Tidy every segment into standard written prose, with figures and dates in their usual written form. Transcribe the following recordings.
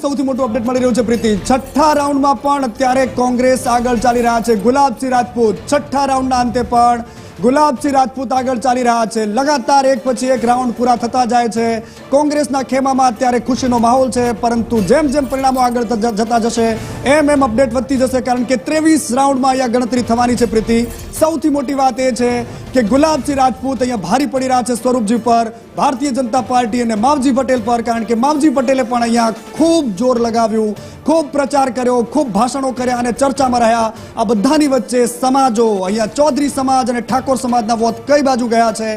સૌથી મોટું અપડેટ મળી રહ્યું છે પ્રીતિ। છઠ્ઠા રાઉન્ડમાં પણ અત્યારે કોંગ્રેસ આગળ ચાલી રહ્યા છે। ગુલાબસિંહ રાજપૂત છઠ્ઠા રાઉન્ડના અંતે પણ ગુલાબસિંહ રાજપૂત આગળ ચાલી રહ્યા છે। લગાતાર એક પછી એક રાઉન્ડ પૂરા થતા જાય છે। કોંગ્રેસના ખેમામાં અત્યારે ખુશીનો માહોલ છે, પરંતુ જેમ જેમ પરિણામો આગળ જતા જશે એમ અપડેટ વધતી જશે, કારણ કે 23 રાઉન્ડમાં અહીંયા ગણતરી થવાની છે પ્રીતિ। સૌથી મોટી વાત એ છે કે ગુલાબસિંહ રાજપૂત અહીંયા ભારી પડી રહ્યા છે સ્વરૂપજી પર, ભારતીય જનતા પાર્ટી અને માવજી પટેલ પર, કારણ કે માવજી પટેલે પણ અહીંયા ખૂબ જોર લગાવ્યું, ખૂબ પ્રચાર કર્યો, ખૂબ ભાષણો કર્યા અને ચર્ચામાં રહ્યા। આ બધાની વચ્ચે સમાજો, અહીંયા ચૌધરી સમાજ અને ઠાકોર સમાજના વોટ કઈ બાજુ ગયા છે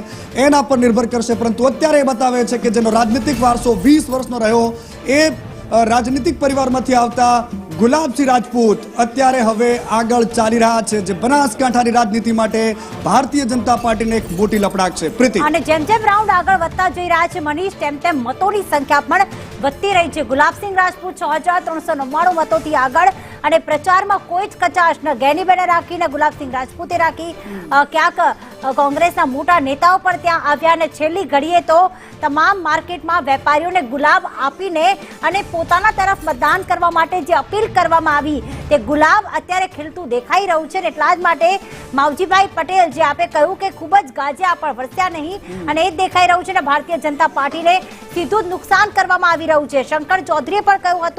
એના પર નિર્ભર કરશે, પરંતુ અત્યારે એ બતાવે છે કે જેનો રાજનીતિક વારસો 20 વર્ષનો રહ્યો એ રાજનીતિક પરિવારમાંથી આવતા ગુલાબસિંહ રાજપૂત અત્યારે હવે આગળ ચાલી રહ્યા છે, જે બનાસકાંઠાની રાજનીતિ માટે ભારતીય જનતા પાર્ટીને એક મોટી લપડાક છે પ્રીતિ। અને જેમ જેમ રાઉન્ડ આગળ વધતા જઈ રહ્યા છે મનીષ, તેમ તેમ મતોની સંખ્યા પણ વધતી રહી છે। ગુલાબસિંહ રાજપૂત 6399 મતોથી આગળ, અને પ્રચારમાં કોઈ જ કચાશ ન ગેનીબેને રાખી ને ગુલાબસિંહ રાજપૂતે રાખી। ક્યાંક કોંગ્રેસના મોટા નેતાઓ પણ ત્યાં આવ્યા, અને છેલ્લી ઘડીએ તો તમામ માર્કેટમાં વેપારીઓને ગુલાબ આપીને અને પોતાના તરફ મતદાન કરવા માટે જે અપીલ કરવામાં આવી તે ગુલાબ અત્યારે ખીલતું દેખાઈ રહ્યું છે। એટલા જ માટે માવજીભાઈ પટેલ, જે આપે કહ્યું કે ખૂબ જ ગાજ્યા પણ વરસ્યા નહીં, અને એ જ દેખાઈ રહ્યું છે ને ભારતીય જનતા પાર્ટીને સીધું જ નુકસાન કરવામાં આવી રહ્યું છે। શંકર ચૌધરીએ પણ કહ્યું હતું